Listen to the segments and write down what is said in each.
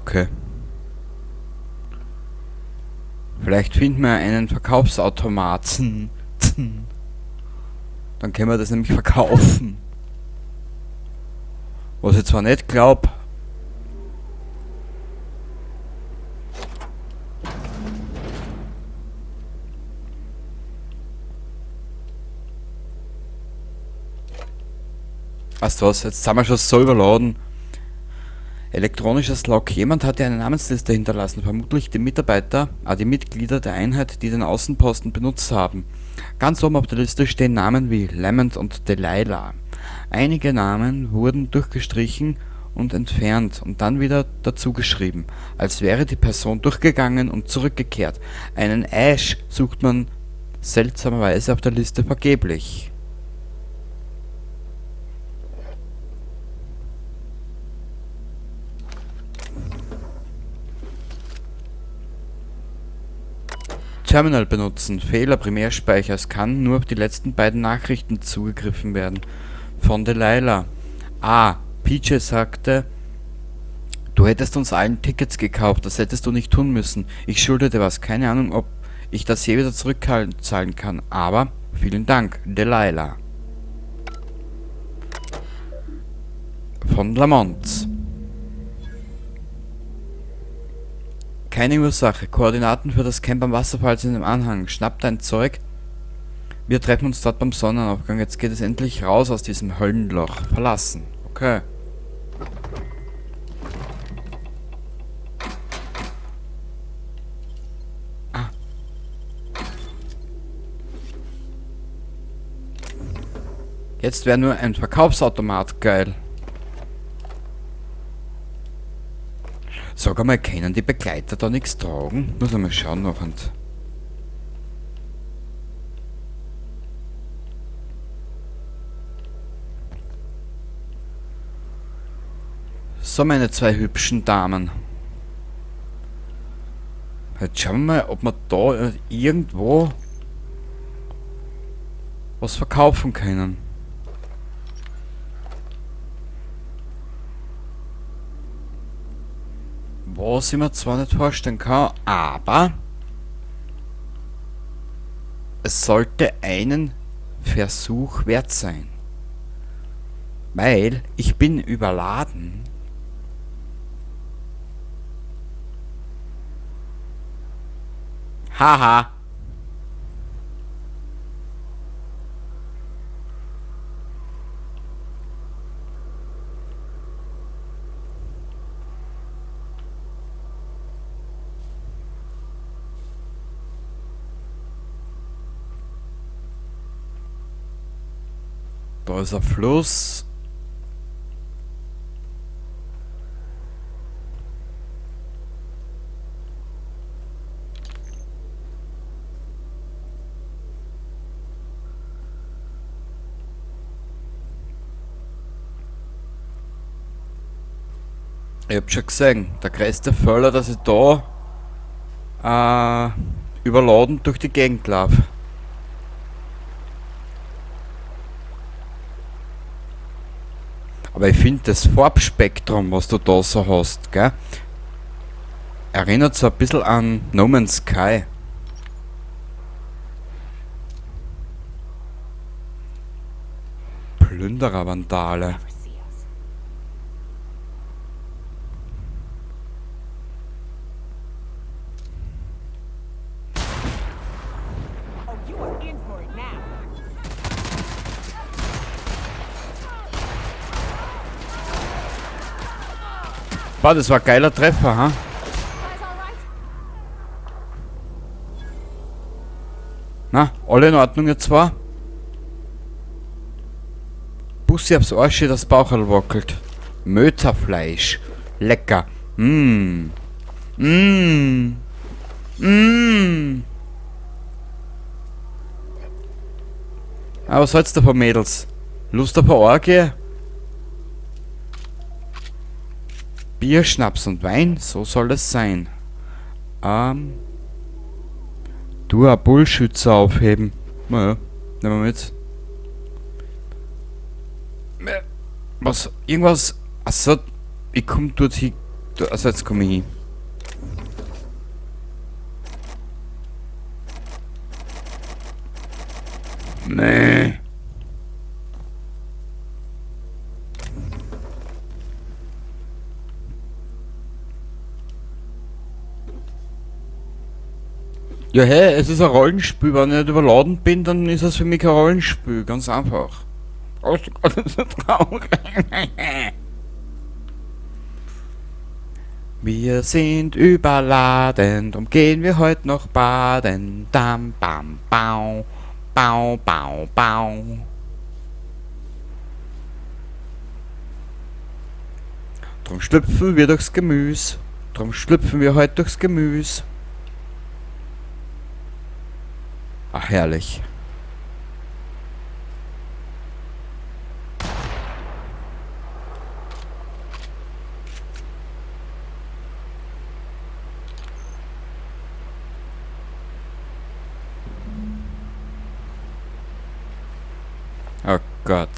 Okay. Vielleicht finden wir einen Verkaufsautomaten. Dann können wir das nämlich verkaufen. Was ich zwar nicht glaube. Weißt du was, jetzt sind wir schon so überladen. Elektronisches Log. Jemand hat ja eine Namensliste hinterlassen, vermutlich die Mitarbeiter, die Mitglieder der Einheit, die den Außenposten benutzt haben. Ganz oben auf der Liste stehen Namen wie Lamont und Delilah. Einige Namen wurden durchgestrichen und entfernt und dann wieder dazugeschrieben, als wäre die Person durchgegangen und zurückgekehrt. Einen Ash sucht man seltsamerweise auf der Liste vergeblich. Terminal benutzen. Fehler Primärspeicher. Es kann nur auf die letzten beiden Nachrichten zugegriffen werden. Von Delilah. PJ sagte, du hättest uns allen Tickets gekauft. Das hättest du nicht tun müssen. Ich schulde dir was. Keine Ahnung, ob ich das je wieder zurückzahlen kann. Aber vielen Dank, Delilah. Von Lamont. Keine Ursache. Koordinaten für das Camp am Wasserfall sind im Anhang. Schnapp dein Zeug. Wir treffen uns dort beim Sonnenaufgang. Jetzt geht es endlich raus aus diesem Höllenloch. Verlassen. Okay. Jetzt wäre nur ein Verkaufsautomat geil. Sag einmal, können die Begleiter da nichts tragen? Muss einmal schauen noch. Und so, meine zwei hübschen Damen. Jetzt schauen wir mal, ob wir da irgendwo was verkaufen können. Was ich mir zwar nicht vorstellen kann, aber es sollte einen Versuch wert sein. Weil ich bin überladen. Haha. Da ist ein Fluss. Ich hab schon gesehen, der größte Fehler, dass ich da überladen durch die Gegend laufe. Aber ich finde das Farbspektrum, was du da so hast, gell, erinnert so ein bisschen an No Man's Sky. Plünderer-Vandale. Boah, das war ein geiler Treffer, ha? Na, alle in Ordnung jetzt zwar? Bussi aufs Arsch, das Baucherl wackelt. Möterfleisch. Lecker. Aber was hältst du davon, Mädels? Lust auf eine Orgie? Bier, Schnaps und Wein, so soll es sein. Du, ein Bullschützer aufheben. Naja, nehmen wir mit. Was? Irgendwas? Achso, ich komm dort hin Du, also jetzt komme ich hin. Nee. Ja, hey, es ist ein Rollenspiel. Wenn ich nicht überladen bin, dann ist es für mich kein Rollenspiel. Ganz einfach. Oh Gott, das ist so traurig. Wir sind überladen, drum gehen wir heute noch baden. Dam, bam, bau, bau, bau, bau. Drum schlüpfen wir durchs Gemüse. Drum schlüpfen wir heute durchs Gemüse. Ach, herrlich. Oh Gott.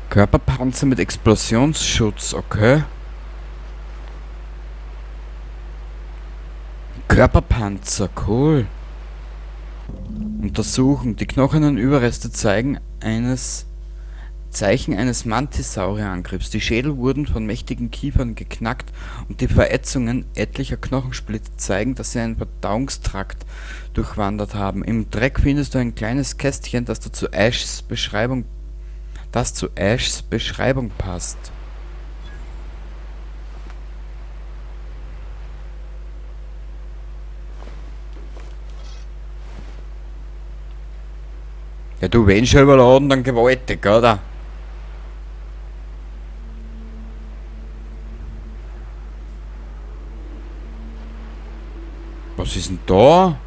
Körperpanzer mit Explosionsschutz, okay. Körperpanzer, cool. Untersuchen. Die knochenen Überreste Zeichen eines Mantisaurierangriffs. Die Schädel wurden von mächtigen Kiefern geknackt und die Verätzungen etlicher Knochensplitter zeigen, dass sie einen Verdauungstrakt durchwandert haben. Im Dreck findest du ein kleines Kästchen, das zu Ashs Beschreibung passt. Ja, du, wenn schon überladen, dann gewaltig, oder? Was ist denn da?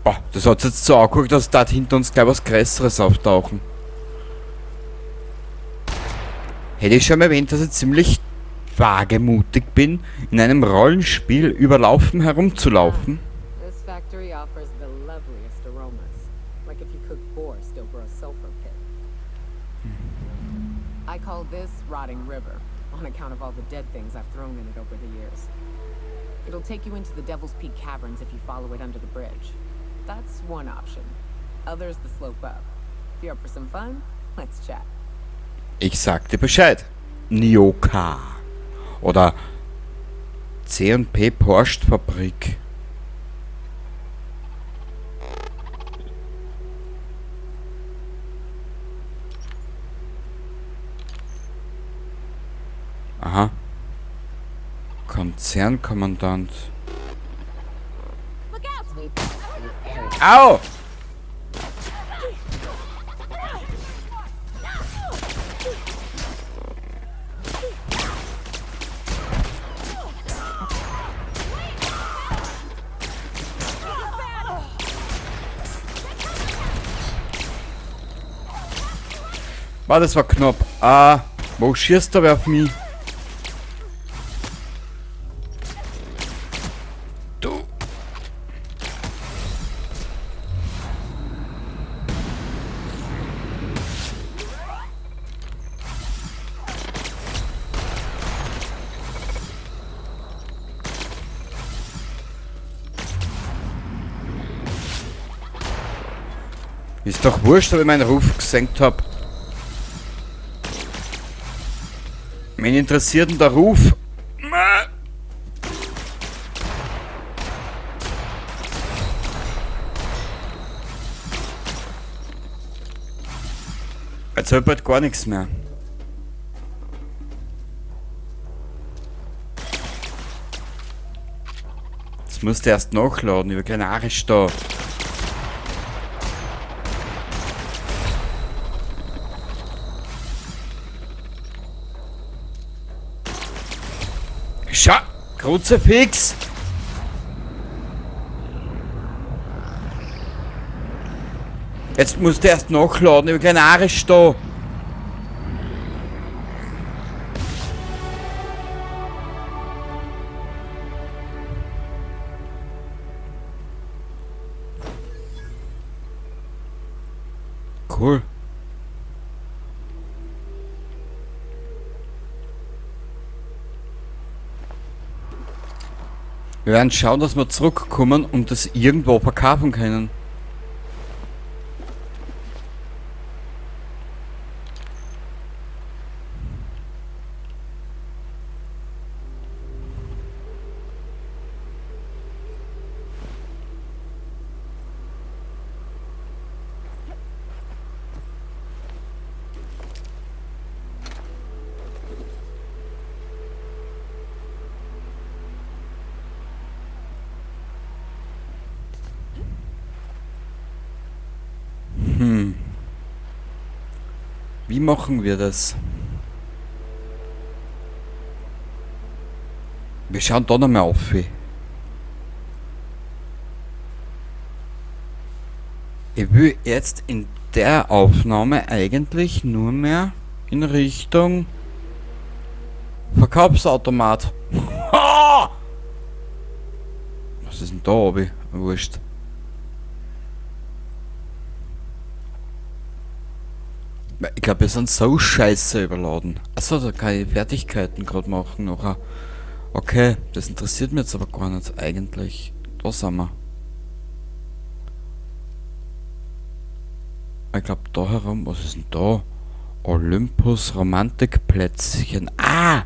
Boah, das hat jetzt so angeguckt, dass da hinter uns gleich was Größeres auftauchen. Hätte ich schon mal erwähnt, dass ich ziemlich wagemutig bin, in einem Rollenspiel über Laufen herumzulaufen? This factory offers the loveliest aromas, like if you cook borscht over a sulfur pit. I call this Rotting River, on account of all the dead things I've thrown in it over the years. It'll take you into the Devil's Peak Caverns if you follow it under the bridge. That's one option. Other's the slope up. If you're up for some fun, let's chat. Ich sag dir Bescheid. Nyoka. Oder C&P Porsche-Fabrik. Aha. Konzernkommandant. Au! Wow, das war knapp. Ah, wo schießt der wer auf mich? Du. Ist doch wurscht, ob ich meinen Ruf gesenkt hab. Wen interessiert denn der Ruf? Jetzt hab ich bald gar nichts mehr. Das musst du erst nachladen, ich habe keinen Arsch da. Schau! Kruzifix! Jetzt musst du erst nachladen, ich habe keinen Arsch da. Cool. Wir werden schauen, dass wir zurückkommen und das irgendwo verkaufen können. Wie machen wir das? Wir schauen da nochmal auf. Ich will jetzt in der Aufnahme eigentlich nur mehr in Richtung Verkaufsautomat. Was ist denn da, Obi? Wurscht. Ich glaube, wir sind so scheiße überladen. Achso, da kann ich Fertigkeiten gerade machen nachher. Okay, das interessiert mich jetzt aber gar nicht eigentlich. Da sind wir. Ich glaube da herum, was ist denn da? Olympus Romantikplätzchen. Ah!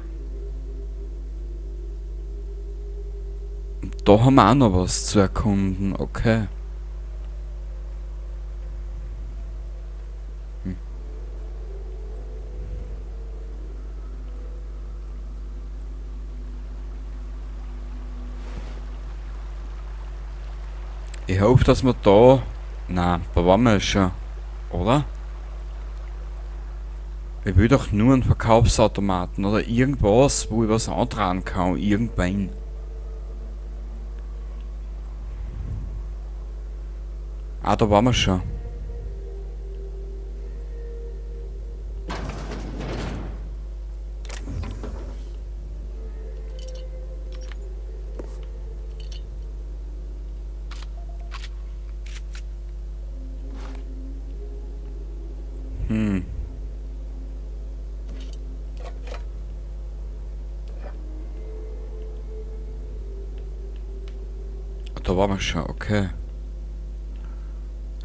Da haben wir auch noch was zu erkunden, okay. Ich hoffe, dass wir da... Nein, da waren wir schon. Oder? Ich will doch nur einen Verkaufsautomaten oder irgendwas, wo ich was antragen kann. Irgendwann. Ah, da waren wir schon. Da waren wir schon, okay.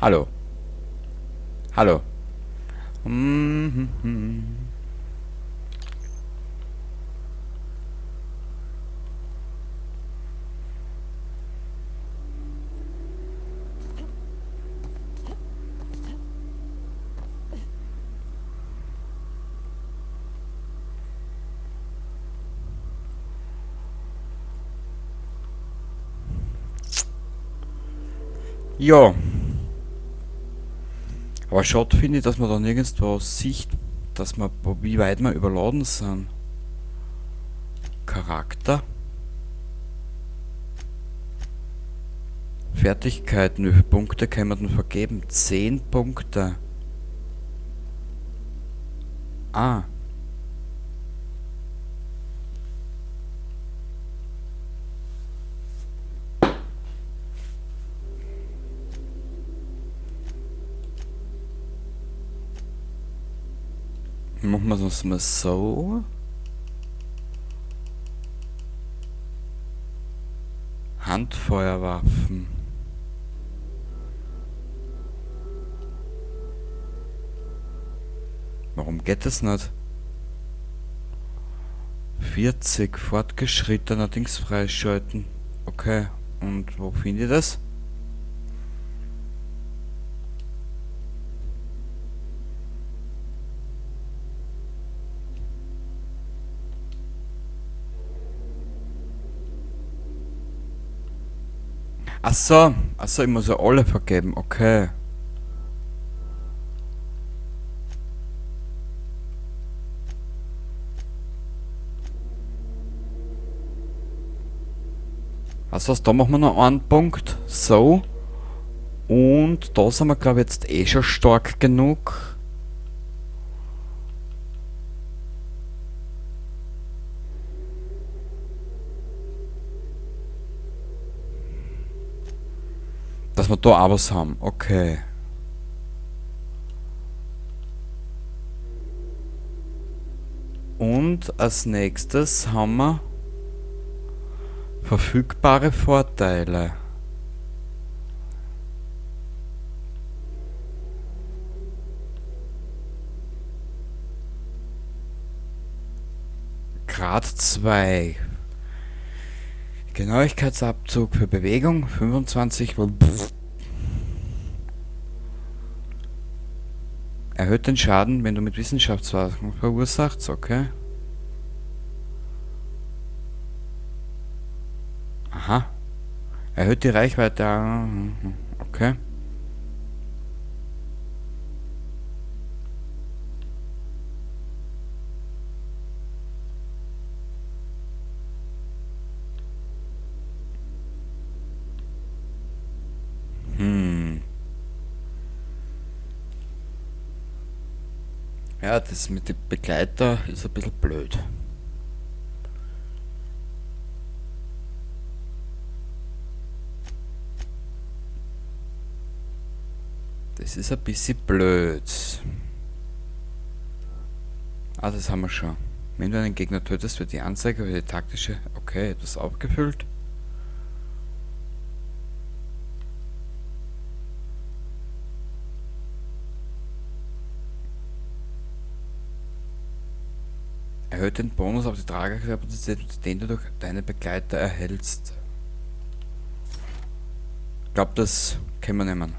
Hallo. Hallo. Ja. Aber schade finde ich, dass man da nirgendwo sieht, dass man, wie weit wir überladen sind. Charakter. Fertigkeiten, wie viele Punkte können wir denn vergeben? 10 Punkte. Ah. Machen wir das mal so. Handfeuerwaffen. Warum geht das nicht? 40 fortgeschrittener Dings freischalten. Okay, und wo finde ich das? Ach so, ich muss ja alle vergeben, okay. Also was, da machen wir noch einen Punkt. So. Und da sind wir, glaube ich, jetzt eh schon stark genug. Dass wir da auch was haben. Okay. Und als nächstes haben wir verfügbare Vorteile. Grad 2. Genauigkeitsabzug für Bewegung 25. Erhöht den Schaden, wenn du mit Wissenschaftswaffen verursachst, okay. Aha. Erhöht die Reichweite, okay. Ja, das mit dem Begleiter ist ein bisschen blöd. Das ist ein bisschen blöd. Ah, das haben wir schon. Wenn du einen Gegner tötest, wird die Anzeige für die taktische... Okay, etwas aufgefüllt. Erhöht den Bonus auf die Tragekapazität, den du durch deine Begleiter erhältst. Ich glaube, das können wir nehmen.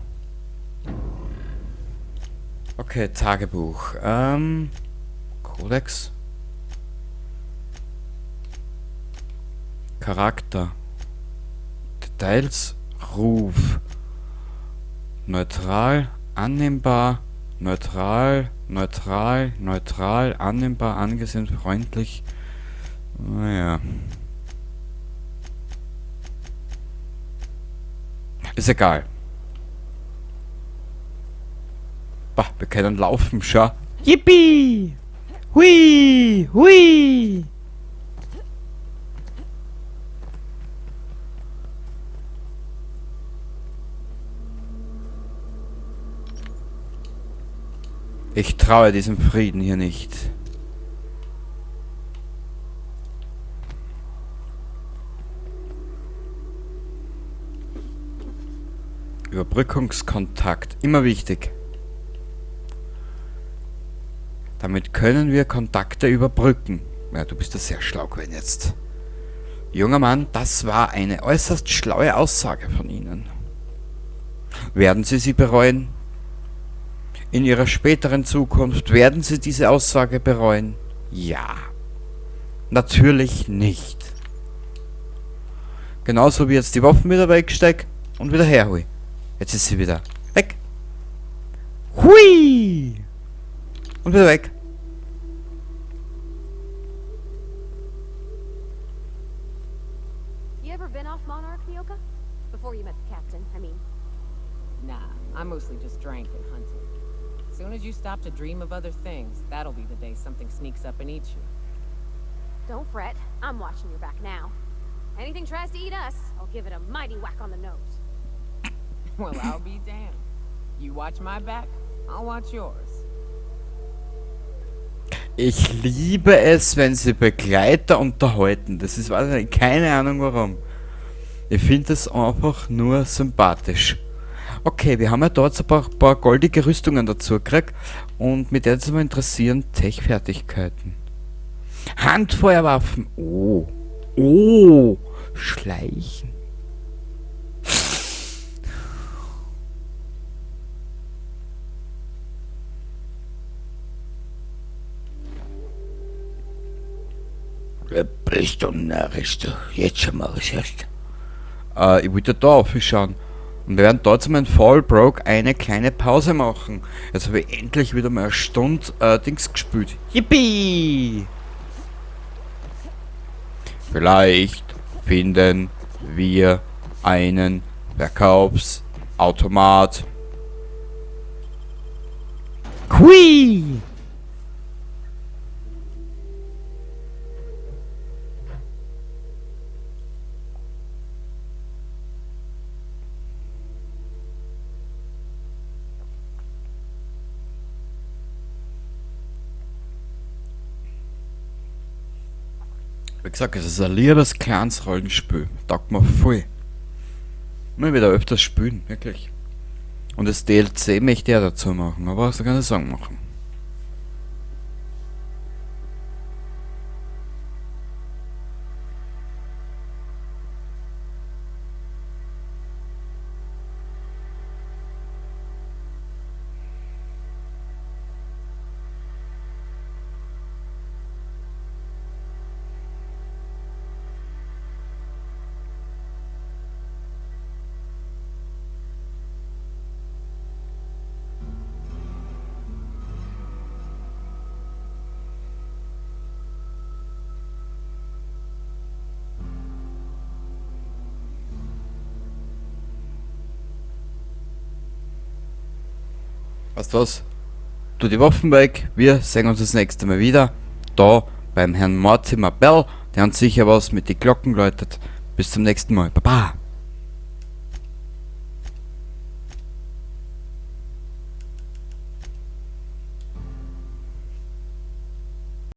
Okay, Tagebuch. Kodex. Charakter. Details. Ruf. Neutral. Annehmbar. Neutral. Neutral. Neutral. Annehmbar. Angesehen. Freundlich. Naja. Ist egal. Bah, wir können laufen, schau. Yippie! Hui! Hui! Ich traue diesem Frieden hier nicht. Überbrückungskontakt. Immer wichtig. Damit können wir Kontakte überbrücken. Ja, du bist ja sehr schlau gewesen jetzt. Junger Mann, das war eine äußerst schlaue Aussage von Ihnen. Werden Sie sie bereuen? In Ihrer späteren Zukunft werden Sie diese Aussage bereuen? Ja. Natürlich nicht. Genauso wie jetzt die Waffen wieder wegstecke und wieder herhol. Jetzt ist sie wieder weg. Hui! Und wieder weg. You ever been off Monarch, Nyoka? Before you met the captain, I mean. Nah, I mostly just drank and hunted. As soon as you stop to dream of other things, that'll be the day something sneaks up and eats you. Don't fret, I'm watching your back now. Anything tries to eat us, I'll give it a mighty whack on the nose. Well, I'll be damned. You watch my back, I'll watch yours. Ich liebe es, wenn sie Begleiter unterhalten. Das ist, weiß ich, keine Ahnung warum. Ich finde es einfach nur sympathisch. Okay, wir haben ja dort ein paar goldige Rüstungen dazu gekriegt. Und mit der mal interessieren Tech-Fertigkeiten. Handfeuerwaffen. Oh. Oh. Schleichen. Bist du narrisch, du. Jetzt schon mal erst. Ich wollte da aufschauen. Und wir werden dort zu meinem Fallbroke eine kleine Pause machen. Jetzt habe ich endlich wieder mal eine Stunde Dings gespielt. Yippie! Vielleicht finden wir einen Verkaufsautomat. Hui! Wie gesagt, es ist ein liebes kleines Rollenspiel. Taugt mir voll. Mal wieder öfters spielen, wirklich. Und das DLC möchte ich ja dazu machen, aber so kann ich sagen machen. Weißt du was? Tu die Waffen weg, wir sehen uns das nächste Mal wieder. Da beim Herrn Mortimer Bell, der uns sicher was mit den Glocken läutet. Bis zum nächsten Mal. Baba!